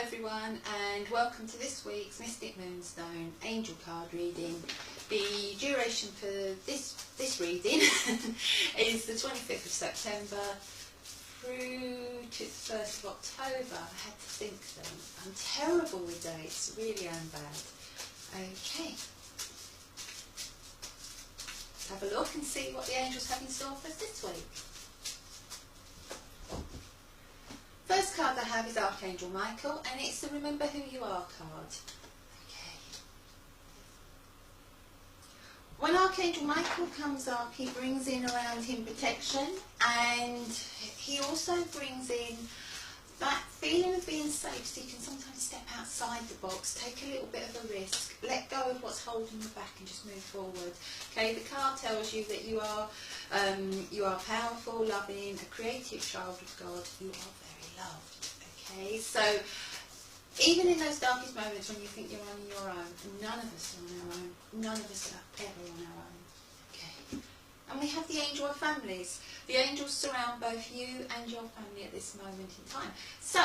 everyone, and welcome to this week's Mystic Moonstone Angel Card reading. The duration for this reading is the 25th of September through to the 1st of October. I had to think then. I'm terrible with dates, really am bad. Okay. Have a look and see what the angels have in store for us this week. First card I have is Archangel Michael, and it's the Remember Who You Are card. Okay. When Archangel Michael comes up, he brings in around him protection, and he also brings in that feeling of being safe, so you can sometimes step outside the box, take a little bit of a risk, let go of what's holding you back and just move forward. Okay, the card tells you that you are powerful, loving, a creative child of God. You are very loved. Okay, so even in those darkest moments when you think you're on your own, none of us are on our own. None of us are ever on our own. Okay. And we have the angel of families. The angels surround both you and your family at this moment in time. So,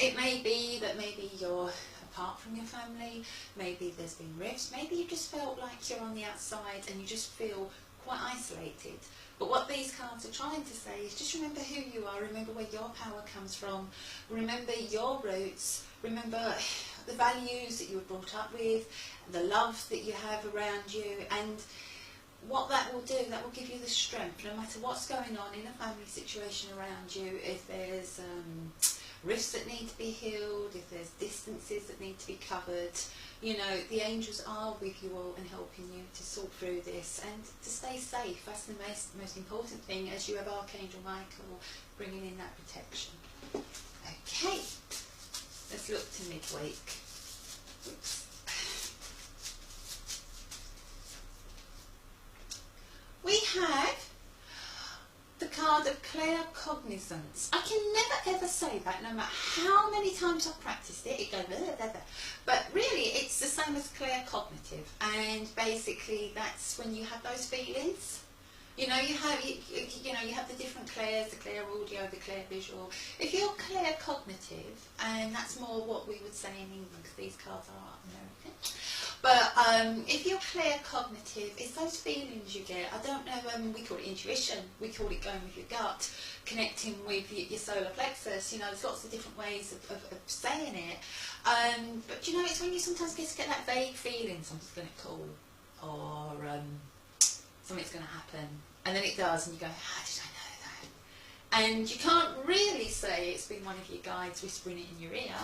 it may be that maybe you're apart from your family, maybe there's been rifts, maybe you just felt like you're on the outside and you just feel quite isolated. But what these cards are trying to say is just remember who you are, remember where your power comes from, remember your roots, remember the values that you were brought up with, the love that you have around you, and what that will do, that will give you the strength, no matter what's going on in a family situation around you. If there's rifts that need to be healed, if there's distances that need to be covered, you know, the angels are with you all and helping you to sort through this and to stay safe. That's the most important thing, as you have Archangel Michael bringing in that protection. Okay, let's look to midweek. Oops. We have the card of claircognizance. I can never ever say that, no matter how many times I've practiced it, it goes blah, blah, blah. But really it's the same as claircognitive, and basically that's when you have those feelings. You know, you have the different clairs, the clair audio, the clair visual. If you're claircognitive, and that's more what we would say in England, because these cards are American. But if you're claircognitive, it's those feelings you get. I don't know, we call it intuition, we call it going with your gut, connecting with your solar plexus. You know, there's lots of different ways of saying it. But you know, it's when you sometimes get that vague feeling something's going to call, or something's going to happen, and then it does, and you go, how did I know that? And you can't really say it's been one of your guides whispering it in your ear.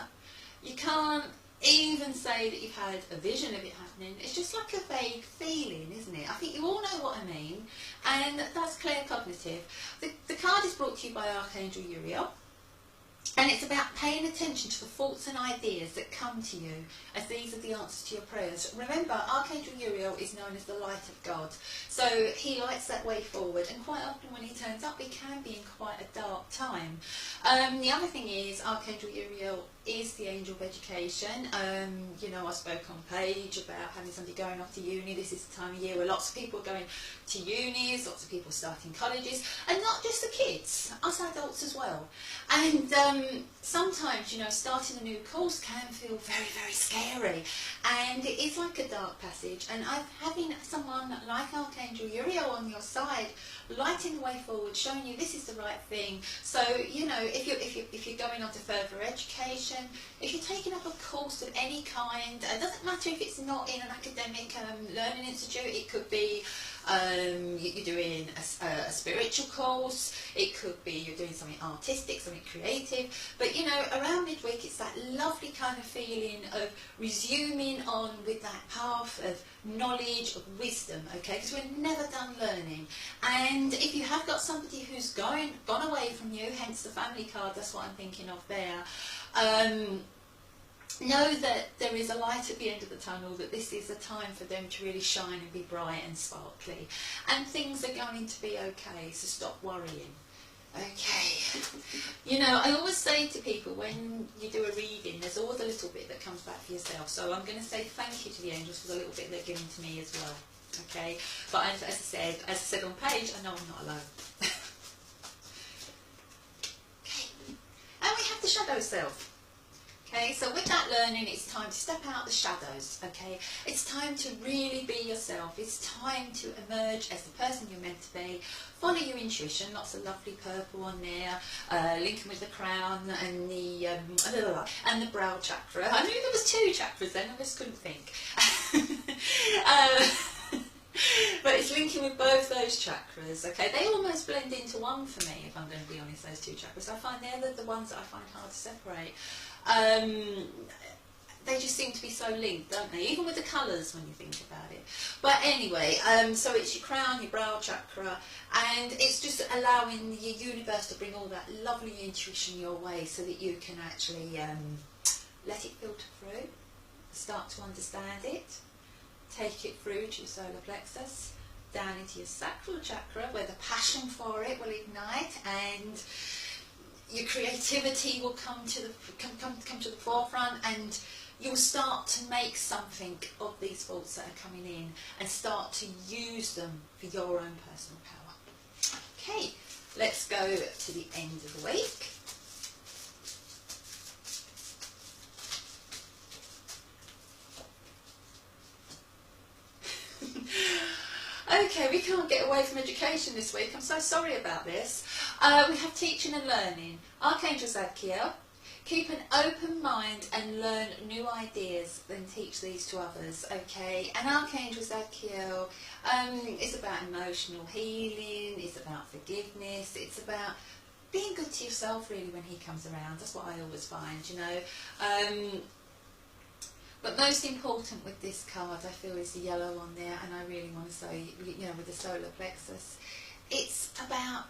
You can't even say that you've had a vision of it happening. It's just like a vague feeling, isn't it? I think you all know what I mean, and that's claircognitive. The card is brought to you by Archangel Uriel, and it's about paying attention to the thoughts and ideas that come to you, as these are the answers to your prayers. Remember, Archangel Uriel is known as the light of God, so he lights that way forward, and quite often when he turns up, it can be in quite a dark time. The other thing is, Archangel Uriel is the angel of education. You know, I spoke on page about having somebody going off to uni. This is the time of year where lots of people are going to unis, lots of people starting colleges, and not just the kids, us adults as well. And sometimes, you know, starting a new course can feel very, very scary, and it is like a dark passage, and having someone like Archangel Uriel on your side, lighting the way forward, showing you this is the right thing. So, you know, if you're going on to further education, if you're taking up a course of any kind, it doesn't matter if it's not in an academic learning institute. It could be you're doing a spiritual course, it could be you're doing something artistic, something creative, but you know, around midweek it's that lovely kind of feeling of resuming on with that path of knowledge, of wisdom, okay, because we're never done learning. And if you have got somebody who's gone away from you, hence the family card, that's what I'm thinking of there, know that there is a light at the end of the tunnel, that this is a time for them to really shine and be bright and sparkly, and things are going to be okay, so stop worrying. Okay, you know, I always say to people when you do a reading, there's always a little bit that comes back for yourself, so I'm going to say thank you to the angels for the little bit they're giving to me as well. Okay, but as I said on page, I know I'm not alone. Okay, and we have the shadow self. Okay, so with that learning, it's time to step out the shadows, okay? It's time to really be yourself. It's time to emerge as the person you're meant to be. Follow your intuition, lots of lovely purple on there, linking with the crown and the brow chakra. I knew there was 2 chakras then, I just couldn't think. But it's linking with both those chakras, okay? They almost blend into one for me, if I'm going to be honest, those 2 chakras. I find they're the ones that I find hard to separate. They just seem to be so linked, don't they? Even with the colours when you think about it. But anyway, so it's your crown, your brow chakra, and it's just allowing your universe to bring all that lovely intuition your way so that you can actually let it filter through, start to understand it, take it through to your solar plexus, down into your sacral chakra where the passion for it will ignite and your creativity will come to the forefront, and you'll start to make something of these thoughts that are coming in and start to use them for your own personal power. Okay, let's go to the end of the week. Okay, we can't get away from education this week. I'm so sorry about this. We have teaching and learning. Archangel Zadkiel, keep an open mind and learn new ideas, then teach these to others, okay? And Archangel Zadkiel is about emotional healing, it's about forgiveness, it's about being good to yourself really when he comes around. That's what I always find, you know. But most important with this card, I feel, is the yellow on there, and I really want to say, you know, with the solar plexus, it's about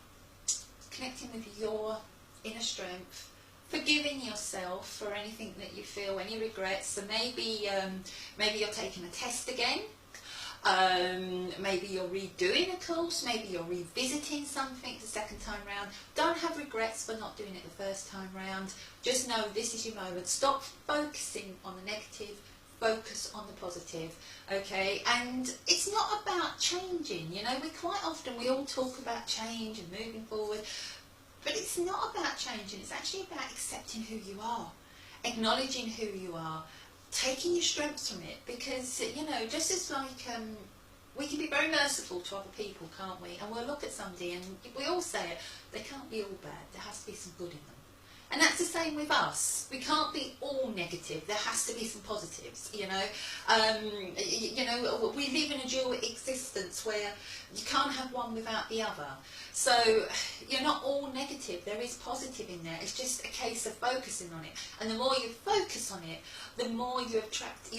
connecting with your inner strength, forgiving yourself for anything that you feel, any regrets. So maybe you're taking a test again, maybe you're redoing a course, maybe you're revisiting something the second time round. Don't have regrets for not doing it the first time round. Just know this is your moment. Stop focusing on the negative, focus on the positive, okay? And it's not about changing, you know. We all talk about change and moving forward, but it's not about changing. It's actually about accepting who you are, acknowledging who you are, taking your strengths from it, because, you know, just as like we can be very merciful to other people, can't we? And we'll look at somebody and we all say it, they can't be all bad, there has to be some good in them. And that's the same with us. We can't be all negative. There has to be some positives, you know. You know, we live in a dual existence where you can't have one without the other. So you're not all negative. There is positive in there. It's just a case of focusing on it. And the more you focus on it, the more you attract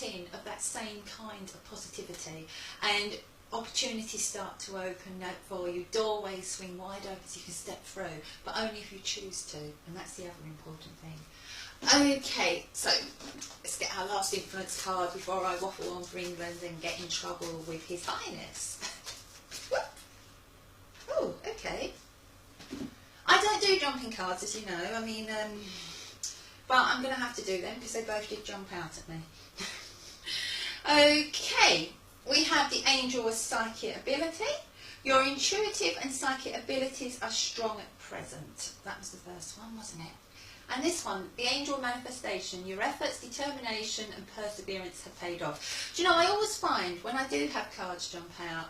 in of that same kind of positivity. And opportunities start to open out for you, doorways swing wide open so you can step through, but only if you choose to, and that's the other important thing. Okay, so let's get our last influence card before I waffle on for England and get in trouble with His Highness. Oh, okay. I don't do jumping cards, as you know, I mean, but I'm going to have to do them because they both did jump out at me. Okay. We have the angel of psychic ability. Your intuitive and psychic abilities are strong at present. That was the first one, wasn't it? And this one, the angel manifestation. Your efforts, determination and perseverance have paid off. Do you know, I always find when I do have cards jump out,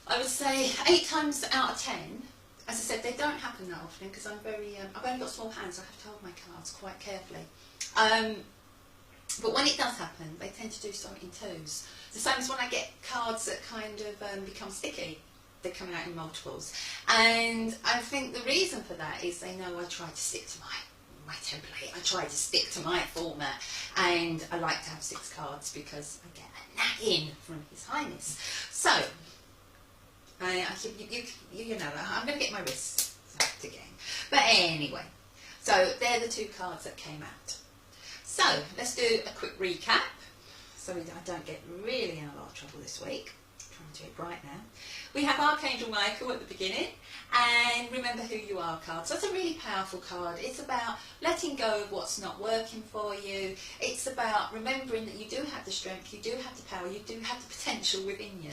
I would say 8 times out of 10, as I said, they don't happen that often because I'm very, I've only got small hands, so I have to hold my cards quite carefully. But when it does happen, they tend to do so in twos. The same as when I get cards that kind of become sticky. They come out in multiples. And I think the reason for that is they know I try to stick to my template. I try to stick to my format. And I like to have 6 cards because I get a nag in from His Highness. So, you know, I'm going to get my wrists zapped again. But anyway, so they're the 2 cards that came out. So, let's do a quick recap, so I don't get really in a lot of trouble this week. I'm trying to do it right now. We have Archangel Michael at the beginning, and remember who you are card. So it's a really powerful card. It's about letting go of what's not working for you. It's about remembering that you do have the strength, you do have the power, you do have the potential within you.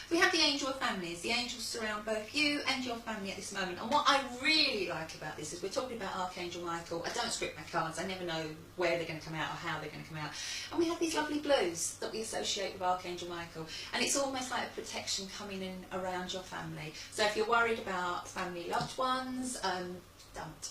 We have the angel of families. The angels surround both you and your family at this moment. And what I really like about this is we're talking about Archangel Michael. I don't script my cards. I never know where they're going to come out or how they're going to come out. And we have these lovely blues that we associate with Archangel Michael. And it's almost like a protection coming in around your family. So if you're worried about family loved ones, don't.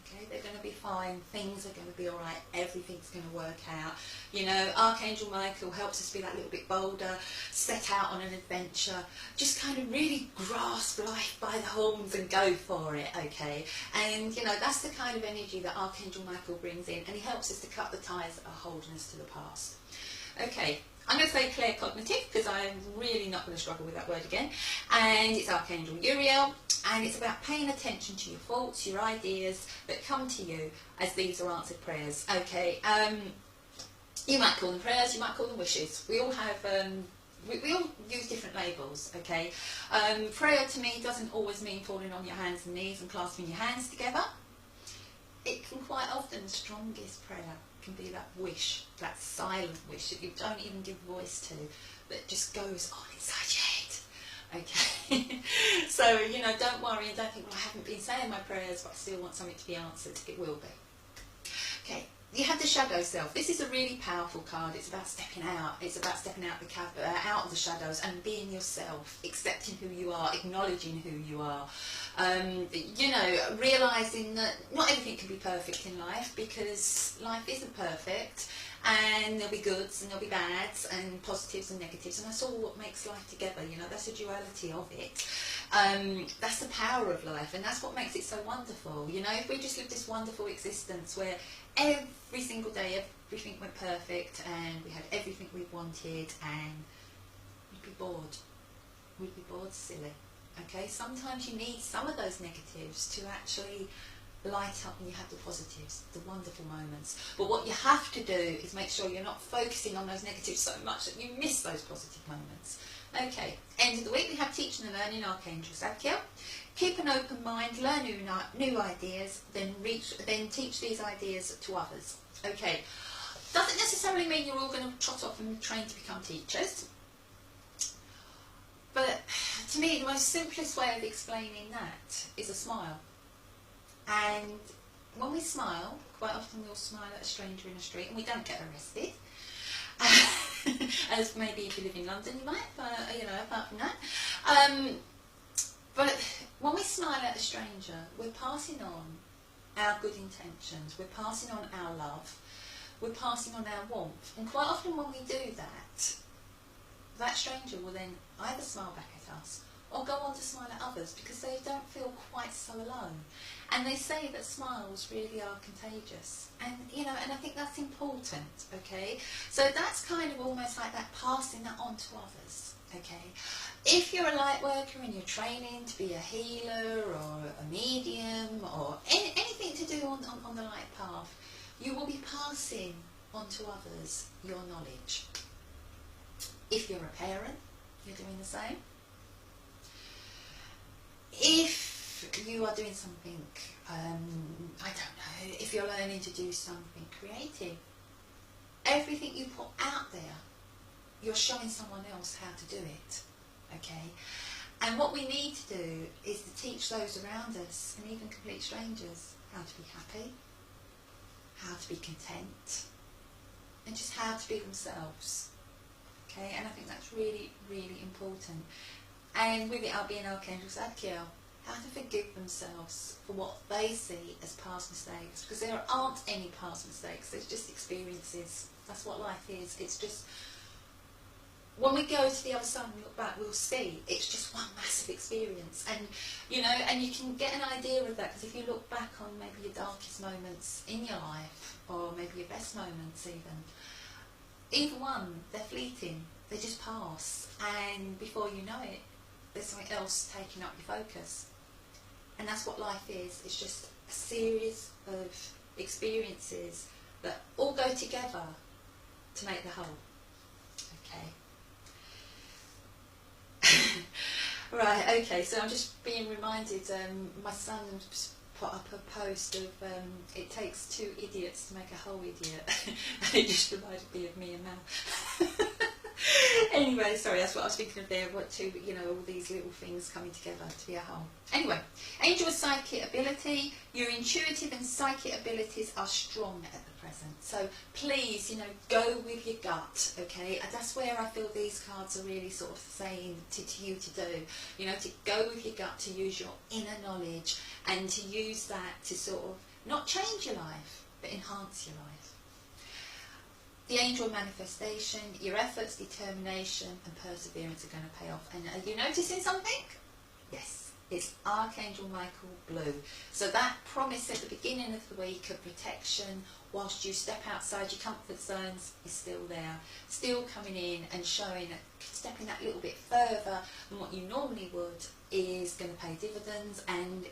Okay, they're going to be fine, things are going to be alright, everything's going to work out. You know, Archangel Michael helps us be that little bit bolder, set out on an adventure, just kind of really grasp life by the horns and go for it, okay? And, you know, that's the kind of energy that Archangel Michael brings in, and he helps us to cut the ties that are holding us to the past. Okay, I'm going to say claircognitive because I'm really not going to struggle with that word again. And it's Archangel Uriel, and it's about paying attention to your thoughts, your ideas that come to you as these are answered prayers. Okay, you might call them prayers, you might call them wishes. We all have, we all use different labels, okay? Prayer to me doesn't always mean falling on your hands and knees and clasping your hands together. It can quite often, the strongest prayer can be that wish, that silent wish that you don't even give voice to, that just goes on inside your head. Okay, so, you know, don't worry and don't think, well, I haven't been saying my prayers, but I still want something to be answered. It will be. Okay, you have the shadow self. This is a really powerful card. It's about stepping out. It's about stepping out of the shadows and being yourself, accepting who you are, acknowledging who you are. You know, realising that not everything can be perfect in life, because life isn't perfect, and there'll be goods and there'll be bads and positives and negatives, and that's all what makes life together. You know, that's the duality of it. That's the power of life, and that's what makes it so wonderful. You know, if we just live this wonderful existence where every single day everything went perfect and we had everything we wanted, and we'd be bored. We'd be bored silly. Okay, sometimes you need some of those negatives to actually light up and you have the positives, the wonderful moments. But what you have to do is make sure you're not focusing on those negatives so much that you miss those positive moments. Okay, end of the week we have teaching and learning Archangel Zadkiel. Keep an open mind, learn new ideas, then teach these ideas to others. Okay, doesn't necessarily mean you're all going to trot off and train to become teachers. But to me, the most simplest way of explaining that is a smile. And when we smile, quite often we'll smile at a stranger in the street and we don't get arrested. As maybe if you live in London you might, but you know, apart from that. But when we smile at a stranger, we're passing on our good intentions, we're passing on our love, we're passing on our warmth. And quite often when we do that, that stranger will then either smile back at us or go on to smile at others, because they don't feel quite so alone. And they say that smiles really are contagious. And, you know, and I think that's important, okay? So that's kind of almost like that, passing that on to others, okay? If you're a light worker and you're training to be a healer or a medium or anything to do on the light path, you will be passing on to others your knowledge. If you're a parent, you're doing the same. If you are doing something, I don't know, if you're learning to do something creative, everything you put out there, you're showing someone else how to do it, okay? And what we need to do is to teach those around us, and even complete strangers, how to be happy, how to be content, and just how to be themselves, okay? And I think that's really, really important. And with it, I'll be an Archangel Zadkiel, how to forgive themselves for what they see as past mistakes, because there aren't any past mistakes, there's just experiences. That's what life is. It's just, when we go to the other side and look back, we'll see it's just one massive experience. And, you know, and you can get an idea of that, because if you look back on maybe your darkest moments in your life, or maybe your best moments even, either one, they're fleeting, they just pass, and before you know it, there's something else taking up your focus. And that's what life is. It's just a series of experiences that all go together to make the whole. Okay. Right, okay, so I'm just being reminded, my son put up a post of it takes two idiots to make a whole idiot, and it just reminded me of me and Mal. Anyway, sorry, that's what I was thinking of there, what two, you know, all these little things coming together to be a whole. Anyway, angel psychic ability, your intuitive and psychic abilities are strong at the present. So please, you know, go with your gut, okay? And that's where I feel these cards are really sort of saying to you to do, you know, to go with your gut, to use your inner knowledge and to use that to sort of not change your life, but enhance your life. The angel manifestation, your efforts, determination and perseverance are going to pay off. And are you noticing something? Yes, it's Archangel Michael Blue. So that promise at the beginning of the week of protection whilst you step outside your comfort zones is still there, still coming in and showing that stepping that little bit further than what you normally would is going to pay dividends, and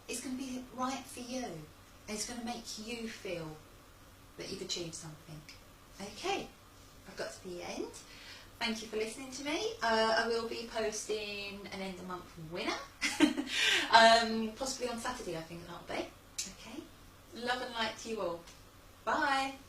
it's going to be right for you. It's going to make you feel that you've achieved something. Okay, I've got to the end. Thank you for listening to me. I will be posting an end of month winner, possibly on Saturday, I think that'll be. Okay, love and light to you all. Bye.